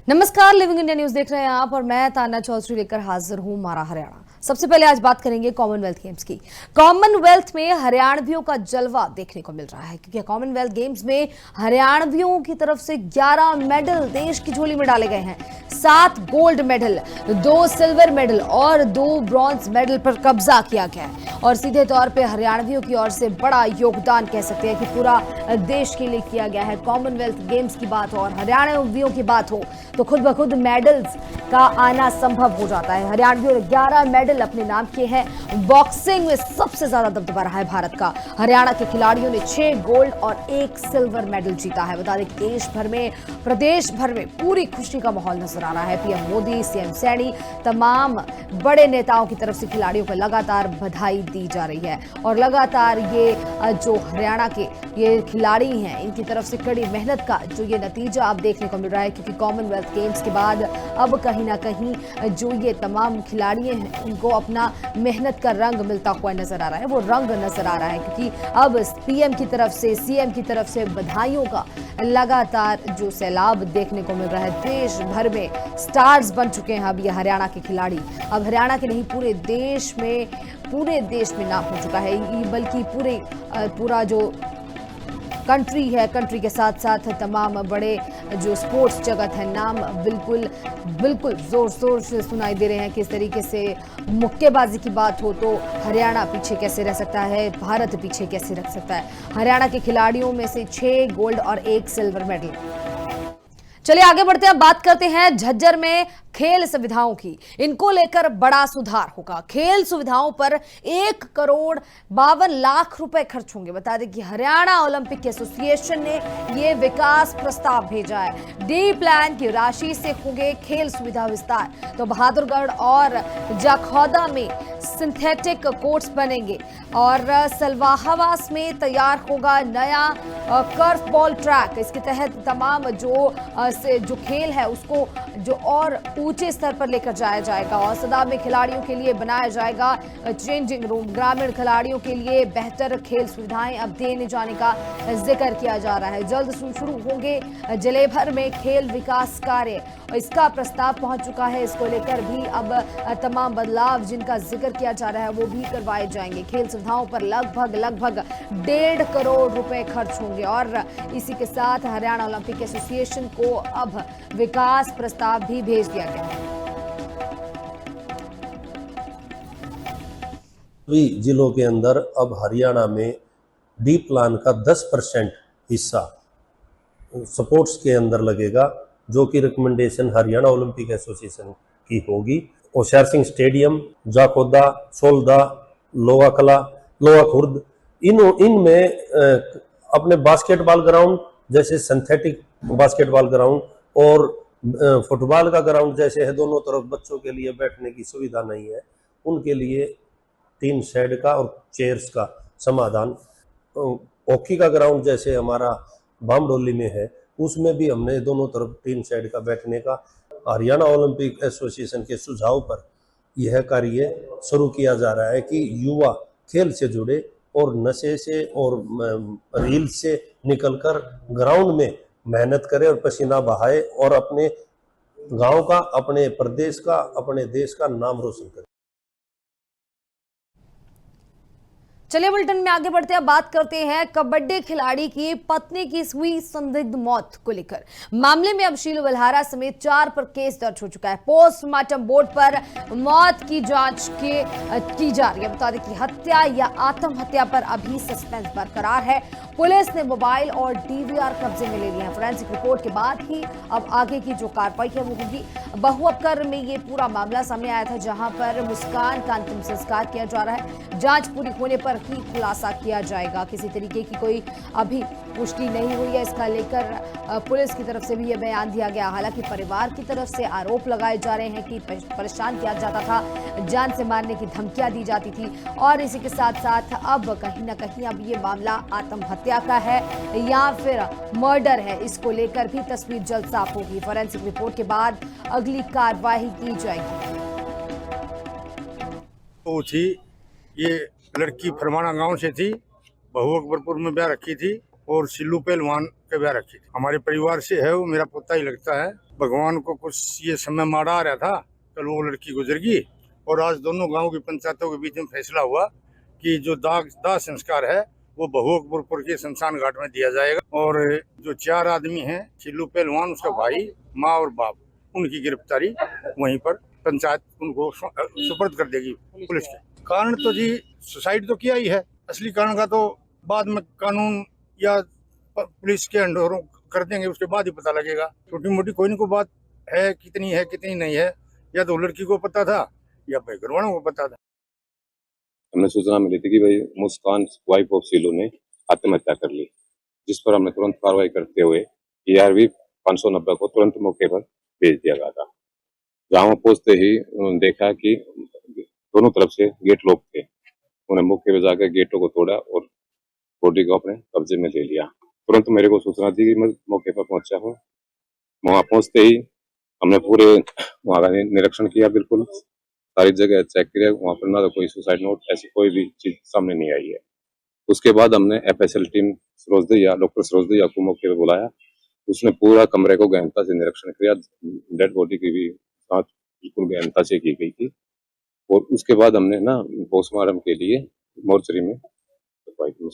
नमस्कार, living India news देख रहे हैं आप और मैं ताना चौधरी लेकर हाजिर हूं मारा हरियाणा। सबसे पहले आज बात करेंगे कॉमनवेल्थ गेम्स की। कॉमनवेल्थ में हरियाणवियों का जलवा देखने को मिल रहा है क्योंकि कॉमनवेल्थ गेम्स में हरियाणवियों की तरफ से 11 मेडल देश की झोली में डाले गए हैं। 7 गोल्ड मेडल, 2 सिल्वर मेडल और 2 ब्रॉन्ज मेडल पर कब्जा किया गया है और सीधे तौर पे हरियाणवियों की ओर से बड़ा योगदान कह सकते हैं कि पूरा देश के लिए किया गया है। कॉमनवेल्थ गेम्स की बात हो और हरियाणवियों की बात हो तो खुद ब खुद मेडल्स का आना संभव हो जाता है। हरियाणवियों ने 11 मेडल अपने नाम किए हैं। बॉक्सिंग में सबसे ज्यादा दबदबा रहा है भारत का। हरियाणा के खिलाड़ियों ने 6 गोल्ड और 1 सिल्वर मेडल जीता है। बता दें कि देश भर में, प्रदेश भर में पूरी खुशी का माहौल नजर आ रहा है। पीएम मोदी, सीएम सैनी, तमाम बड़े नेताओं की तरफ से खिलाड़ियों को लगातार बधाई दी जा रही है और लगातार ये जो हरियाणा के ये खिलाड़ी हैं इनकी तरफ से कड़ी मेहनत का जो ये नतीजा अब देखने को मिल रहा है क्योंकि कॉमनवेल्थ गेम्स के बाद अब कहीं ना कहीं जो ये तमाम खिलाड़ी हैं उनको अपना मेहनत का रंग मिलता हुआ नजर आ रहा है। वो रंग नजर आ रहा है क्योंकि अब पीएम की तरफ से, सीएम की तरफ से बधाइयों का लगातार जो सैलाब देखने को मिल रहा है। देश भर में स्टार्स बन चुके हैं अब ये हरियाणा के खिलाड़ी। अब हरियाणा के नहीं पूरे देश में नाम हो चुका है, बल्कि पूरा जो कंट्री है, कंट्री के साथ साथ तमाम बड़े जो स्पोर्ट्स जगत है, नाम बिल्कुल जोर शोर से सुनाई दे रहे हैं। किस तरीके से मुक्केबाजी की बात हो तो हरियाणा पीछे कैसे रह सकता है, भारत पीछे कैसे रख सकता है। हरियाणा के खिलाड़ियों में से 6 गोल्ड और 1 सिल्वर मेडल। चलिए आगे बढ़ते हैं, बात करते हैं झज्जर में खेल सुविधाओं की। इनको लेकर बड़ा सुधार होगा। खेल सुविधाओं पर 1,52,00,000 रुपए खर्च होंगे। बता दें कि हरियाणा ओलंपिक एसोसिएशन ने ये विकास प्रस्ताव भेजा है। डी प्लान की राशि से होंगे खेल सुविधा विस्तार। तो बहादुरगढ़ और जाखौदा में सिंथेटिक कोर्ट्स बनेंगे और सलवाहवास में तैयार होगा नया कर्फ बॉल ट्रैक। इसके तहत तमाम जो खेल है उसको जो और ऊंचे स्तर पर लेकर जाया जाएगा और सदा में खिलाड़ियों के लिए बनाया जाएगा चेंजिंग रूम। ग्रामीण खिलाड़ियों के लिए बेहतर खेल सुविधाएं अब देने जाने का जिक्र किया जा रहा है। जल्द शुरू होंगे जिले भर में खेल विकास कार्य। इसका प्रस्ताव पहुंच चुका है। इसको लेकर भी अब तमाम बदलाव जिनका जिक्र किया जा रहा है वो भी करवाए जाएंगे। खेल सुविधाओं पर लगभग 1.5 करोड़ रुपए खर्च होंगे और इसी के साथ हरियाणा ओलंपिक एसोसिएशन को अब विकास प्रस्ताव भी भेज दिया गया है। सभी जिलों के अंदर अब हरियाणा में डी प्लान का 10% हिस्सा स्पोर्ट्स के अंदर लगेगा, जो कि रिकमेंडेशन हरियाणा ओलंपिक एसोसिएशन की होगी। होशियार सिंह स्टेडियम, जाखोदा, सोलदा, लोहा कला, लोहा खुर्द, इनमें अपने बास्केटबॉल ग्राउंड जैसे सिंथेटिक बास्केटबॉल ग्राउंड और फुटबॉल का ग्राउंड जैसे है, दोनों तरफ बच्चों के लिए बैठने की सुविधा नहीं है, उनके लिए 3 शेड का और चेयर्स का समाधान। हॉकी का ग्राउंड जैसे हमारा बामडोली में है, उसमें भी हमने दोनों तरफ 3 शेड का बैठने का हरियाणा ओलंपिक एसोसिएशन के सुझाव पर यह कार्य शुरू किया जा रहा है कि युवा खेल से जुड़े और नशे से और रील से निकलकर ग्राउंड में मेहनत करे और पसीना बहाए और अपने गांव का, अपने प्रदेश का, अपने देश का नाम रोशन करे। चलिए बुलेटिन में आगे बढ़ते हैं, बात करते हैं कबड्डी खिलाड़ी की पत्नी की हुई संदिग्ध मौत को लेकर। मामले में अब शीलू बल्हारा समेत 4 पर केस दर्ज हो चुका है। पोस्टमार्टम बोर्ड पर मौत की जांच की जा रही है। बता दें कि हत्या या आत्महत्या पर अभी सस्पेंस बरकरार है। पुलिस ने मोबाइल और डीवीआर कब्जे में ले लिए हैं। फोरेंसिक रिपोर्ट के बाद ही अब आगे की जो कार्रवाई है वो होगी। बहुअपकर में ये पूरा मामला सामने आया था जहां पर मुस्कान का अंतिम संस्कार किया जा रहा है। जांच पूरी होने पर ही खुलासा किया जाएगा। किसी तरीके की कोई अभी पुष्टि नहीं हुई है। इसका लेकर पुलिस की तरफ से भी यह बयान दिया गया। हालांकि परिवार की तरफ से आरोप लगाए जा रहे हैं कि परेशान किया जाता था, जान से मारने की धमकियां दी जाती थी और इसी के साथ साथ अब कहीं ना कहीं अब ये मामला आत्महत्या का है या फिर मर्डर है, इसको लेकर भी तस्वीर जल्द साफ होगी। फोरेंसिक रिपोर्ट के बाद अगली कार्रवाई की जाएगी। वो थी, ये लड़की फरमाना गांव से थी, बहू अकबरपुर में ब्याह रखी थी और सिल्लू पहलवान के ब्याह रखी थी। हमारे परिवार से है, वो मेरा पोता ही लगता है। भगवान को कुछ ये समय मारा आ रहा था, कल वो लड़की गुजर गई और आज दोनों गांव की पंचायतों के बीच में फैसला हुआ कि जो दाह संस्कार है वो बहुअकबरपुर के शमशान घाट में दिया जाएगा। और जो 4 आदमी हैं, चिल्लू पहलवान, उसका भाई, माँ और बाप, उनकी गिरफ्तारी वहीं पर पंचायत उनको सुपुर्द कर देगी पुलिस के। कारण तो जी सुसाइड तो किया ही है, असली कारण का तो बाद में कानून या पुलिस के अंडर कर देंगे, उसके बाद ही पता लगेगा। छोटी मोटी कोई न कोई बात है, कितनी नहीं है, या तो लड़की को पता था या भाई घर वालों को पता था। हमने सूचना मिली थी कि भाई मुस्कान वाइफ ऑफ सिलू ने आत्महत्या कर ली, जिस पर हमने तुरंत कार्रवाई करते हुए ERV 590 को तुरंत मौके पर भेज दिया गया था। जहाँ पहुंचते ही उन्होंने देखा कि दोनों तरफ से गेट लॉक थे। उन्होंने मौके पर जाकर गेटों को तोड़ा और बॉडी को अपने कब्जे में ले लिया। तुरंत मेरे को सूचना दी कि मैं मौके पर पहुंचा हूँ। वहां पहुंचते ही हमने पूरे वहां का निरीक्षण किया, बिल्कुल सारी जगह चेक किया। वहां पर ना तो कोई सुसाइड नोट, ऐसी कोई भी चीज सामने नहीं आई है। उसके बाद हमने FSL टीम डॉक्टर सरोज दैया को मौके पर बुलाया। उसने पूरा कमरे को गहनता से निरीक्षण किया। डेड बॉडी की भी जांच बिल्कुल गहनता से की गई थी और उसके बाद हमने ना पोस्टमार्टम के लिए मोर्चरी में रखवाई थी।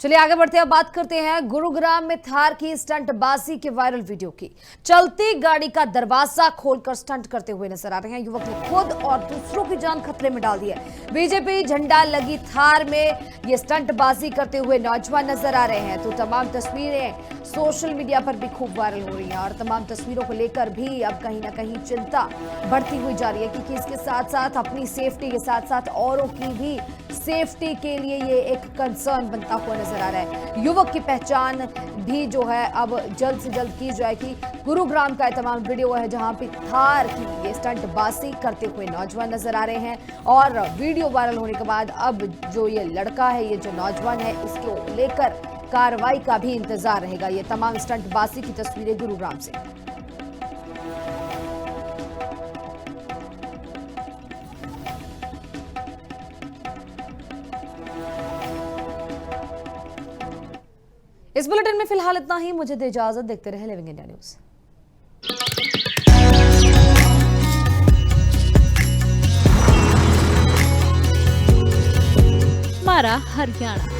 चलिए आगे बढ़ते हैं, अब बात करते हैं गुरुग्राम में थार की स्टंटबाजी के वायरल वीडियो की। चलती गाड़ी का दरवाजा खोलकर स्टंट करते हुए नजर आ रहे हैं युवक ने खुद और दूसरों की जान खतरे में डाल दी है। बीजेपी झंडा लगी थार में ये स्टंटबाजी करते हुए नौजवान नजर आ रहे हैं। तो तमाम तस्वीरें सोशल मीडिया पर भी खूब वायरल हो रही हैं और तमाम तस्वीरों को लेकर भी अब कहीं ना कहीं चिंता बढ़ती हुई जा रही है, क्योंकि इसके साथ साथ अपनी सेफ्टी के साथ साथ औरों की भी सेफ्टी के लिए ये एक कंसर्न बनता हुआ नजर आ रहा है। युवक की पहचान भी जो है अब जल्द से जल्द की जाएगी। गुरुग्राम का तमाम वीडियो है जहां पे थार की ये स्टंटबाजी करते हुए नौजवान नजर आ रहे हैं और वीडियो वायरल होने के बाद अब जो ये लड़का है, ये जो नौजवान है, इसको लेकर कार्रवाई का भी इंतजार रहेगा। ये तमाम स्टंटबाजी की तस्वीरें गुरुग्राम से। इस बुलेटिन में फिलहाल इतना ही। मुझे दे इजाजत, देखते रहे लिविंग इंडिया न्यूज। हमारा हरियाणा।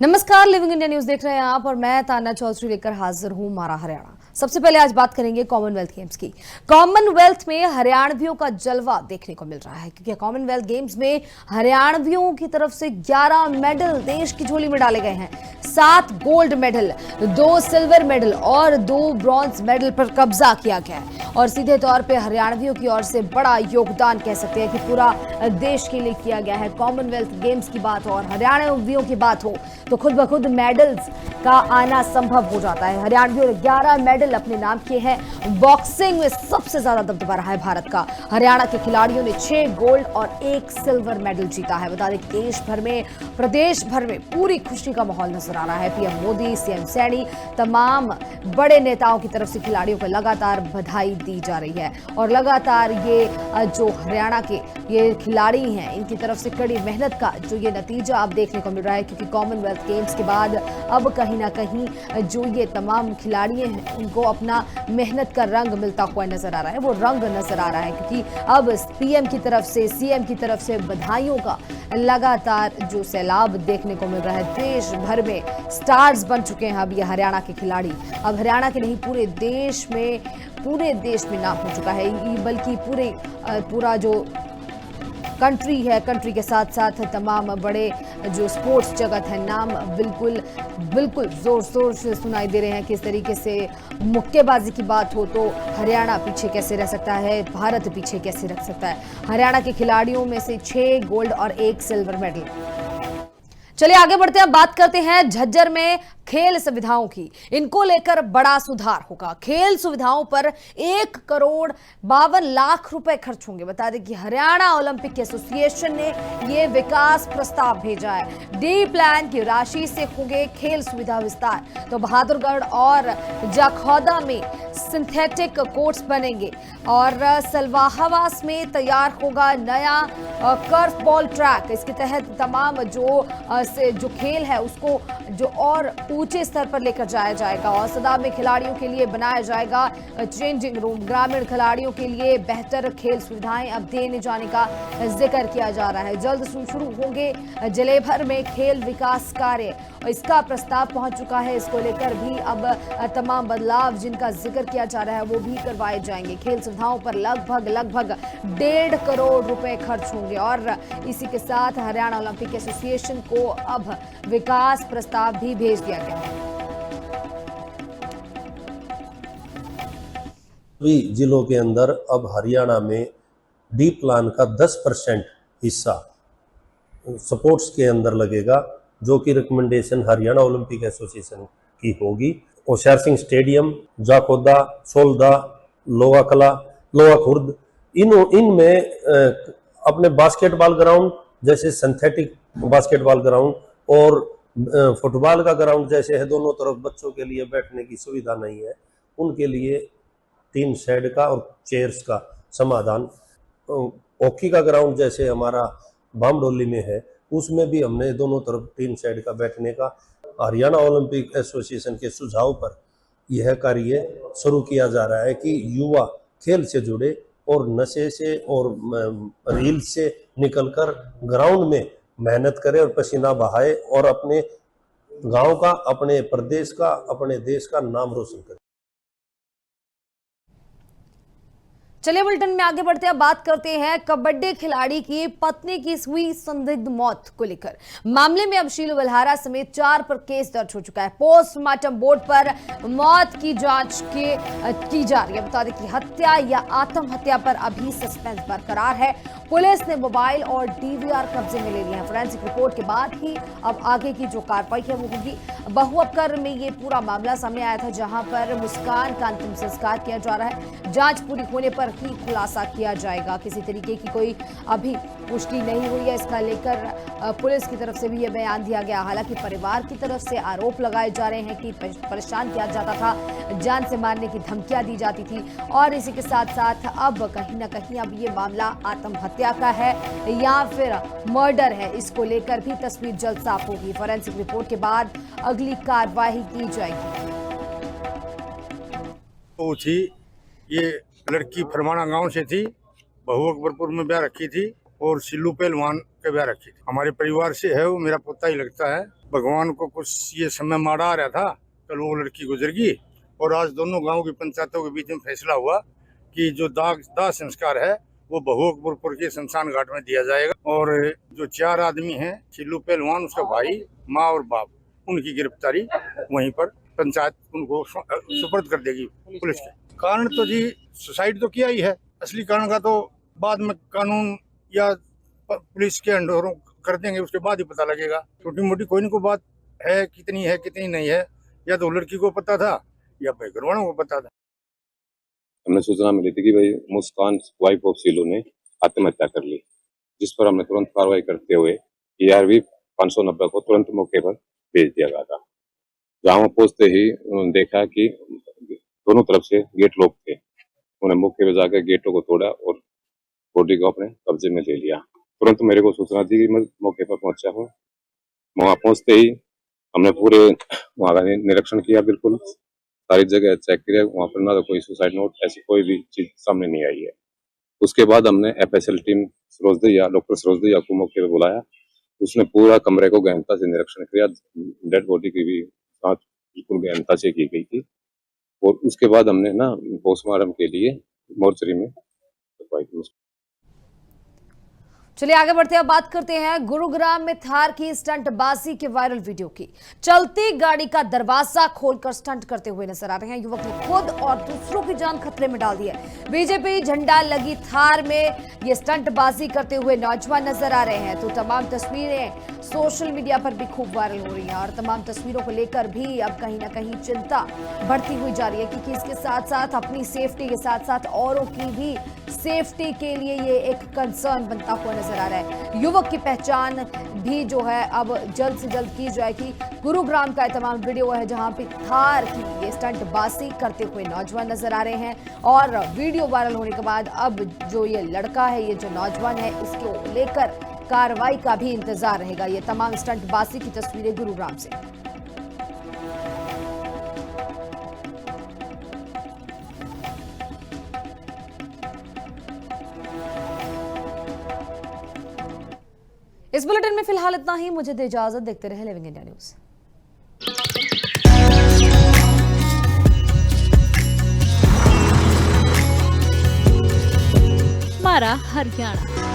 नमस्कार, लिविंग इंडिया न्यूज देख रहे हैं आप और मैं तान्या चौधरी लेकर हाजिर हूं मारा हरियाणा। सबसे पहले आज बात करेंगे कॉमनवेल्थ गेम्स की। कॉमनवेल्थ में हरियाणवियों का जलवा देखने को मिल रहा है, क्योंकि कॉमनवेल्थ गेम्स में हरियाणवियों की तरफ से 11 मेडल देश की झोली में डाले गए हैं। 7 गोल्ड मेडल, 2 सिल्वर मेडल और 2 ब्रॉन्ज मेडल पर कब्जा किया गया है और सीधे तौर पे हरियाणवियों की ओर से बड़ा योगदान कह सकते हैं कि पूरा देश के लिए किया गया है। कॉमनवेल्थ गेम्स की बात हो और हरियाणवियों की बात हो तो खुद ब खुद मेडल्स का आना संभव हो जाता है। हरियाणवियों ने 11 मेडल अपने नाम किए हैं। बॉक्सिंग में सबसे ज्यादा दबदबा रहा है भारत का। हरियाणा के खिलाड़ियों ने 6 गोल्ड और 1 सिल्वर मेडल जीता है। बता दें देश भर में, प्रदेश भर में पूरी खुशी का माहौल नजर आ रहा है। पीएम मोदी, सीएम सैनी, तमाम बड़े नेताओं की तरफ से खिलाड़ियों को लगातार बधाई दी जा रही है और लगातार ये जो हरियाणा के ये खिलाड़ी हैं, इनकी तरफ से कड़ी मेहनत का जो ये नतीजा अब देखने को मिल रहा है, क्योंकि कॉमनवेल्थ गेम्स के बाद अब कहीं ना कहीं जो ये तमाम खिलाड़ी हैं उनको अपना मेहनत का रंग मिलता हुआ नजर आ रहा है। वो रंग नजर आ रहा है क्योंकि अब पीएम की तरफ से, सीएम की तरफ से बधाइयों का लगातार जो सैलाब देखने को मिल रहा है। देश भर में स्टार्स बन चुके हैं अब ये हरियाणा के खिलाड़ी। अब हरियाणा के नहीं पूरे देश में नाम हो चुका है, बल्कि पूरा जो कंट्री है, कंट्री के साथ साथ तमाम बड़े जो स्पोर्ट्स जगत है, नाम बिल्कुल जोर शोर से सुनाई दे रहे हैं। किस तरीके से मुक्केबाजी की बात हो तो हरियाणा पीछे कैसे रह सकता है, भारत पीछे कैसे रख सकता है। हरियाणा के खिलाड़ियों में से 6 गोल्ड और 1 सिल्वर मेडल। चलिए आगे बढ़ते हैं, बात करते हैं झज्जर में खेल सुविधाओं की। इनको लेकर बड़ा सुधार होगा। खेल सुविधाओं पर 1,52,00,000 रुपए खर्च होंगे। बता दें कि हरियाणा ओलंपिक एसोसिएशन ने ये विकास प्रस्ताव भेजा है। डी प्लान की राशि से होंगे खेल सुविधा विस्तार। तो बहादुरगढ़ और जाखौदा में सिंथेटिक कोर्ट्स बनेंगे और सलवाहवास में तैयार होगा नया कर्फ बॉल ट्रैक। इसके तहत तमाम जो खेल है उसको जो और ऊंचे स्तर पर लेकर जाया जाएगा। और सदा में खिलाड़ियों के लिए बनाया जाएगा चेंजिंग रूम। ग्रामीण खिलाड़ियों के लिए बेहतर खेल सुविधाएं अब देने जाने का जिक्र किया जा रहा है। जल्द शुरू होंगे जिले भर में खेल विकास कार्य। इसका प्रस्ताव पहुंच चुका है। इसको लेकर भी अब तमाम बदलाव जिनका जिक्र किया जा रहा है वो भी करवाए जाएंगे। खेल सुविधाओं पर लगभग 1.5 करोड़ रुपए खर्च होंगे। और इसी के साथ हरियाणा ओलंपिक एसोसिएशन को अब विकास प्रस्ताव भी भेज दिया गया है। सभी जिलों के अंदर अब हरियाणा में डी प्लान का 10% हिस्सा स्पोर्ट्स के अंदर लगेगा, जो कि रिकमेंडेशन हरियाणा ओलंपिक एसोसिएशन की होगी। होशियार सिंह स्टेडियम, जाखौदा, सोलदा, लोहा कला, लोहा खुर्द, इनमें अपने बास्केटबॉल ग्राउंड जैसे सिंथेटिक बास्केटबॉल ग्राउंड और फुटबॉल का ग्राउंड जैसे है, दोनों तरफ बच्चों के लिए बैठने की सुविधा नहीं है, उनके लिए 3 शेड का और चेयर्स का समाधान। हॉकी का ग्राउंड जैसे हमारा बामडोली में है, उसमें भी हमने दोनों तरफ 3 शेड का बैठने का। हरियाणा ओलंपिक एसोसिएशन के सुझाव पर यह कार्य शुरू किया जा रहा है कि युवा खेल से जुड़े और नशे से और रील से निकलकर ग्राउंड में मेहनत करे और पसीना बहाए और अपने गांव का, अपने प्रदेश का, अपने देश का नाम रोशन करे। चलिए बुलेटिन में आगे बढ़ते हैं, बात करते हैं कबड्डी खिलाड़ी की पत्नी की हुई संदिग्ध मौत को लेकर। मामले में अब शीलू बल्हारा समेत 4 पर केस दर्ज हो चुका है। पोस्टमार्टम बोर्ड पर मौत की जांच की जा रही है। बता दें कि हत्या या आत्महत्या पर अभी सस्पेंस बरकरार है। पुलिस ने मोबाइल और डीवीआर कब्जे में ले लिए हैं। फोरेंसिक रिपोर्ट के बाद ही अब आगे की जो कार्रवाई है वो होगी। बहु अपकर में ये पूरा मामला सामने आया था, जहां पर मुस्कान का अंतिम संस्कार किया जा रहा है। जांच पूरी होने पर ही खुलासा किया जाएगा। किसी तरीके की कोई अभी पुष्टि नहीं हुई है। इसका लेकर पुलिस की तरफ से भी यह बयान दिया गया। हालांकि परिवार की तरफ से आरोप लगाए जा रहे हैं कि परेशान किया जाता था, जान से मारने की धमकियां दी जाती थी। और इसी के साथ साथ अब कहीं ना कहीं अब ये मामला आत्महत्या का है या फिर मर्डर है, इसको लेकर भी तस्वीर जल्द साफ होगी। फोरेंसिक रिपोर्ट के बाद अगली कार्रवाई की जाएगी। वो थी, ये लड़की फरमाना गांव से थी, बहू अकबरपुर में ब्याह रखी थी और सिल्लू पहलवान के ब्याह रखी थी। हमारे परिवार से है, वो मेरा पोता ही लगता है। भगवान को कुछ ये समय माड़ा आ रहा था, कल वो लड़की गुजर गई और आज दोनों गांव की पंचायतों के बीच में फैसला हुआ कि जो दाह संस्कार है वो बहू अकबरपुर के शमशान घाट में दिया जाएगा। और जो 4 आदमी हैं, सिल्लू पहलवान, उसका भाई, माँ और बाप, उनकी गिरफ्तारी वहीं पर पंचायत उनको सुपर्द कर देगी पुलिस के। कारण तो जी सुसाइड तो किया ही है, असली कारण का तो बाद में कानून या पुलिस के अंडर कर देंगे, उसके बाद ही पता लगेगा। छोटी मोटी कोई न कोई बात है, कितनी नहीं है, या तो लड़की को पता था या भाई घर वालों को पता था। हमने सूचना मिली थी कि भाई मुस्कान वाइफ ऑफ सिल्लू ने आत्महत्या कर ली, जिस पर हमने तुरंत कार्रवाई करते हुए ERV 590 को तुरंत मौके पर भेज दिया गया था। जहाँ वहाँ पहुंचते ही उन्होंने देखा कि दोनों तरफ से गेट लॉक थे। उन्हें मौके पर जाकर गेटों को तोड़ा और बॉडी को अपने कब्जे में ले लिया। तुरंत मेरे को सूचना दी कि मैं मौके पर पहुंचा हूँ। वहाँ पहुंचते ही हमने पूरे वहाँ का निरीक्षण किया, बिल्कुल सारी जगह चेक किया। वहाँ पर ना तो कोई सुसाइड नोट, ऐसी कोई भी चीज सामने नहीं आई है। उसके बाद हमने FSL टीम डॉक्टर सरोज दैया को मौके पर बुलाया। उसने पूरा कमरे को गहनता से निरीक्षण किया। डेड बॉडी की भी साथ बिल्कुल गहनता से की गई थी। और उसके बाद हमने ना पोस्टमार्टम के लिए मोर्चरी में चलिए आगे बढ़ते हैं, बात करते हैं गुरुग्राम में थार की स्टंटबाजी के वायरल वीडियो की। चलती गाड़ी का दरवाजा खोलकर स्टंट करते हुए नजर आ रहे हैं। युवक ने खुद और दूसरों की जान खतरे में डाल दी है। बीजेपी झंडा लगी थार में ये स्टंटबाजी करते हुए नौजवान नजर आ रहे हैं। तो तमाम तस्वीरें सोशल मीडिया पर भी खूब वायरल हो रही है और तमाम तस्वीरों को लेकर भी अब कहीं ना कहीं चिंता बढ़ती हुई जा रही है, क्योंकि इसके साथ साथ अपनी सेफ्टी के साथ साथ औरों की भी सेफ्टी के लिए ये एक कंसर्न बनता हुआ नजर आ रहा है। युवक की पहचान भी जो है अब जल्द से जल्द की जाएगी। गुरुग्राम का तमाम वीडियो है जहां पे थार की ये स्टंटबाजी करते हुए नौजवान नजर आ रहे हैं और वीडियो वायरल होने के बाद अब जो ये लड़का है, ये जो नौजवान है, इसको लेकर कार्रवाई का भी इंतजार रहेगा। ये तमाम स्टंटबाजी की तस्वीरें गुरुग्राम से। इस बुलेटिन में फिलहाल इतना ही। मुझे दे इजाजत। देखते रहे लिविंग इंडिया न्यूज। हमारा हरियाणा।